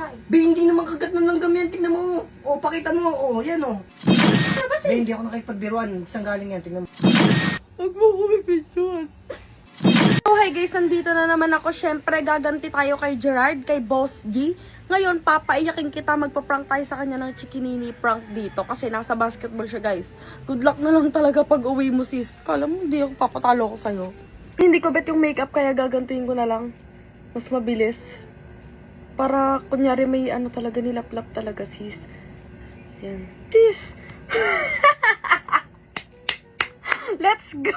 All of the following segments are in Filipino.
nga eh. Be, hindi naman kagat ng langgam yan. Tingnan mo. O, pakita mo. O, yan o. Ano ba Be, hindi ako nakipagbiruan. Saan galing yan? Tingnan mo. Huwag mo ko pipictuan. So hi guys, nandito na naman ako. Syempre, gaganti tayo kay Gerard, kay Boss G. Ngayon, papaiyakin kita, magpa-prank tayo sa kanya ng chikinini prank dito. Kasi nasa basketball siya guys. Good luck na lang talaga pag uwi mo sis. Kala mo, hindi ako papatalo ko sa'yo. Hindi ko bet yung makeup, kaya gagantuin ko na lang. Mas mabilis. Para kunyari may ano talaga, nilaplap talaga sis. Yan. Sis! Let's go!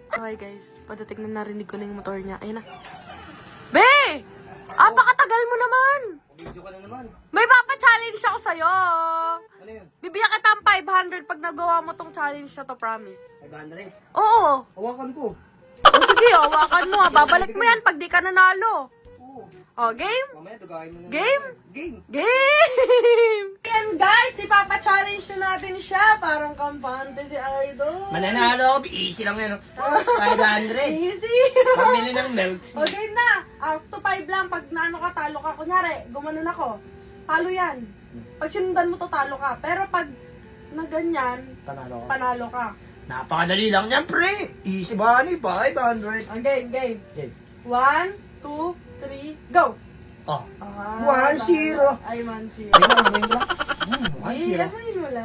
Okay guys, padating na narinig ko na yung motor niya. Ayun na. Be! Apakatagal mo naman! Video ka na naman. May papa-challenge ako sa'yo! Ano yun? Bibigyan kita ng 500 pag nagawa mo tong challenge na to, promise. 500. Oo! Hawakan ko. O sige, hawakan mo ha. Babalik mo yan pag di ka nanalo. Oo. O, game? Mamaya, dugahin mo na. Game? Game. Game! Ayan guys, ipapa-challenge na natin siya. Parang kampante si Idol. Mananalo. Easy lang yan. 500. Easy! Pamili ng milk. O, game na. Up to 5 lang. Pag naano ka, talo ka. Kunyari, gumanon ako. Talo yan. Pag sinundan mo to, talo ka. Pero pag na ganyan, Panalo ka. panalo ka. Napakadali lang yan, pre. Easy ba? 500. Ang game, game. Okay. 1, 2, 3, go! Oh. Ah, 1-0. Ay, 1-0. Wait lang, wait lang. Ay, 1-0. ano wala.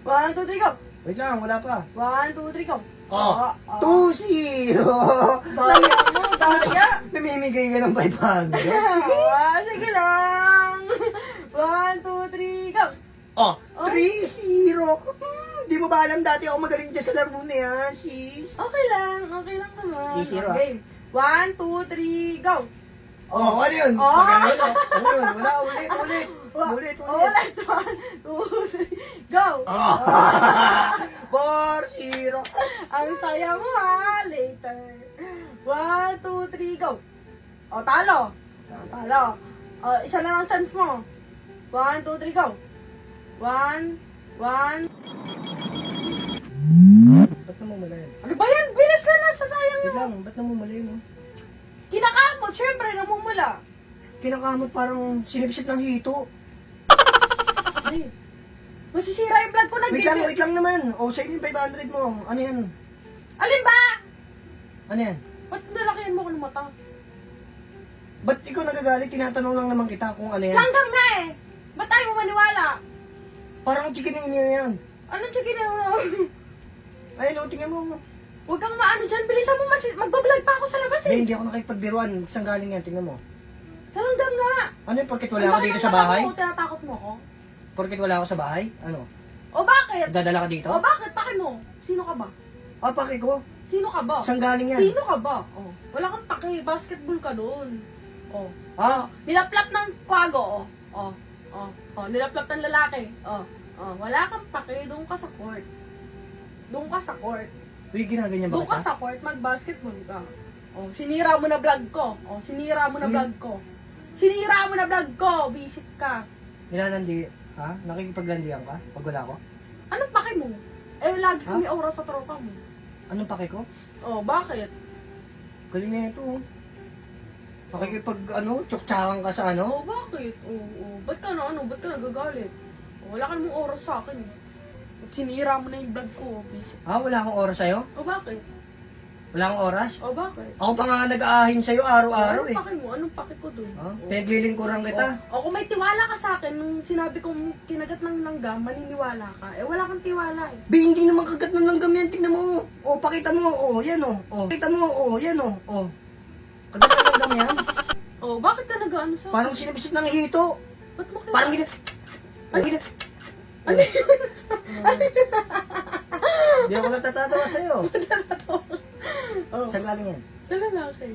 1, 2, 3, go! Wait lang, wala pa. 1, 2, 3, go! Oh. 2-0. Daya mo, daya! Namimigay ka ng 500. Sige lang! 1, 2, 3, go! Oh, 3-0. Di mo ba alam dati ako magaling dyan sa laro na yan, sis? Okay lang naman. 3-0, Game. 1, 2, 3, go! Oh, ano yun? Oh. Magkano yun? Ano yun? Wala, ulit. Ulit. Ulit, 1, 2, 3, go! Oh. 4-0. Ang saya mo ha, later. 1, 2, 3, go! O, talo. Talo. O, isa na lang chance mo. 1, 2, 3, go! 1, 1. Ba't namumula yun? Ano ba yan? Bilis na, nasasayang Wait mo. lang, ba't namumula yun? Oh? Kinakamot, syempre, namumula. Kinakamot parang sinipsip ng hito. Ay, masisira yung vlog ko. Wait lang naman. O, sa'yo yung 500 mo. Ano yan? Alin ba? Ano yan? Ba't nalakihan mo ko ng mata? Ba't ikaw nagagalit? Tinatanong lang naman kita kung ano yan. Langgam nga eh. Ba't tayo mo maniwala? Parang chicken niya yan. Anong chicken na? Ayun, o, tingnan mo. Huwag kang maano dyan. Bilisan mo, magbablog pa ako sa labas Hindi, eh. hindi ako nakipagbiruan. Saan galing yan? Tingnan mo. Sa langgam nga. Ano yun? Porkit wala ka dito sa bahay? Tinatakot mo ko? Porkit wala ako sa bahay? Ano? O bakit? Dadala ka dito? O bakit? Paki mo. Sino ka ba? Ah, paki ko. Sino ka ba? Saan galing yan? Sino ka ba? Oh, wala kang paki. Basketball ka doon. Oh. Ah, Nilaplap ng kwago. Oh. Nilaplap ng lalaki. Wala kang paki. Doon ka sa court. Doon ka sa court. uy, ginaganyan ba Doon ka kita? sa court, mag-basketball ka. Oh, sinira mo na vlog ko. Oh, sinira mo na vlog ko. Sinira mo na vlog ko. Visit ka. Nilalandi, ha? Nakikipaglandian ka? Pag wala ko? Anong paki mo? Eh, lagi Ha? kami oras sa tropa mo. Anong paki ko? Oh, bakit? Galing na ito. Oh. Nakikipag, tsuktsakan ka sa ano? Oh, bakit? Ba't ka na, ba't ka nagagalit? Oh, wala ka namang oras sa akin. At sinira mo na yung vlog ko. Visit. Ah, wala akong oras sa'yo? Oh, bakit? Wala akong oras? Oh, bakit? Ako pa nga nag-aahin sa'yo araw-araw eh. Anong paki mo? Anong paki ko dun? Ha? Pinaglilingkuran kita. Kung may tiwala ka sa akin, nung sinabi kong kinagat ng langgam, maniniwala ka. Eh, wala kang tiwala eh. Be, hindi naman kagat ng langgam yan. Tingnan mo. O, pakita mo. O, yan o. O, pakita mo. O, yan o. O. Kagat ng langgam yan. Oh, bakit ka nag-ano sa Parang sinabisip ng hito. Ba't mo Parang ginit. Parang ginit. Ano yun? Hindi ako natatawa sa'yo. Oh, Saan galing yan? sa lalaki.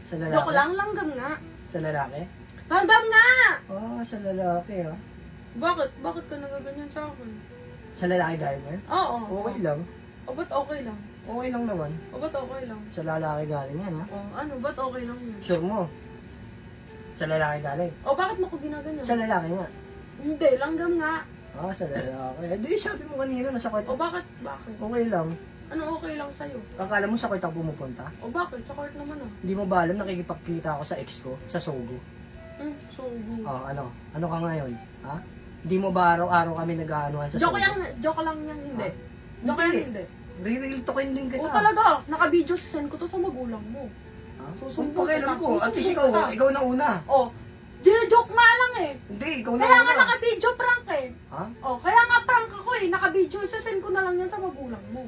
Sa lalaki? Joke lang, langgam nga. Sa lalaki? Langgam nga! Ah, sa lalaki ha. Bakit? Bakit ka nagaganyan sa akin? Sa lalaki galing yan? Oo. Okay lang. O, ba't okay lang? Okay lang naman. O, ba't okay lang? Sa lalaki galing yan ha. O, ano? Ba't okay lang yun? Sure mo? Sa lalaki galing? O, bakit mo ko ginaganyan? Sa lalaki nga. Hindi, langgam nga. Ah, sa lalaki. Hindi, sabi mo kanina nasa O, kwarto. bakit? Bakit? Okay lang. Ano okay lang sa'yo? Akala mo sa kwarto ako pumupunta? O, bakit? Sa court naman ah. Hindi mo ba alam nakikipagkita ako sa ex ko, sa Sogo? So, Oh, ano? Ano ka ngayon? Ha? Hindi mo ba araw-araw kami nag-aanuhan sa joke Sogo? joke lang yan, hindi. Ha? Joke yan, hindi. Real talkin din kita. Oo talaga, naka-video send ko to sa magulang mo. Ha? Susumbong Kung pakialam kita. ko, at least Susumbong kita. ikaw na una. Oh, joke nga lang eh. Hindi, ikaw na Kaya una. nga naka-video prank eh. Ha? Oh, kaya nga prank ako eh. Naka-video, send ko na lang yan sa magulang mo.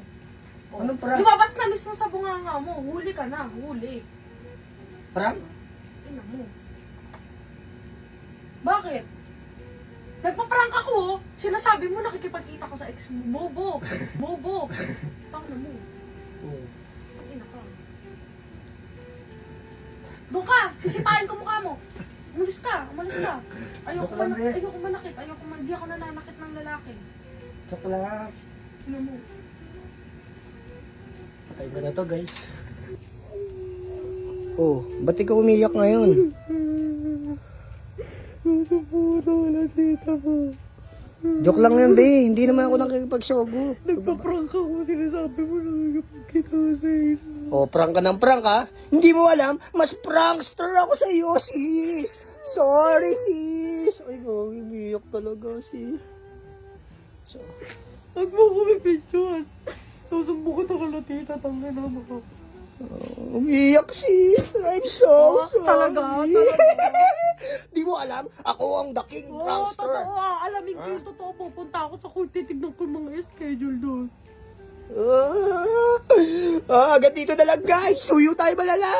Oh. Anong prank? Lumabas na mismo sa bunganga mo. Huli ka na, huli. Prank? Ina mo. Bakit? Nagpa-prank ako oh. Sinasabi mo nakikipagkita ko sa ex mo. Bobo. Bobo. Paano mo? Oo. Ina ka. Doon ka! Sisipain ko mukha mo! Umalis ka! Umalis ka! Joke lang, eh. Ayoko manakit. Hindi ako nananakit ng lalaki. Joke lang. Ina mo. Patay ba na to, guys? Oh, ba't ikaw umiyak ngayon? Wala tita mo. Joke lang yun, be. Hindi naman ako nakikipagsogo. Nagpa-prank ako. Sinasabi mo nakikipagkita ko sa isa. Oh, prank ka ng prank, ha? Hindi mo alam, mas prankster ako sa iyo, sis. Sorry, sis. Ay, umiyak talaga, sis. So, Huwag mo ko pipictuan. Susumbong ko kala tita. Tangin na mo. umiyak, sis. I'm so sorry. Talaga? Di mo alam, ako ang the king Oo, prankster. totoo ah. Alamin ko yung totoo. Pupunta ako sa court. Titignan ko yung mga schedule doon. Hanggang dito na lang, guys. Suyo tayo malala.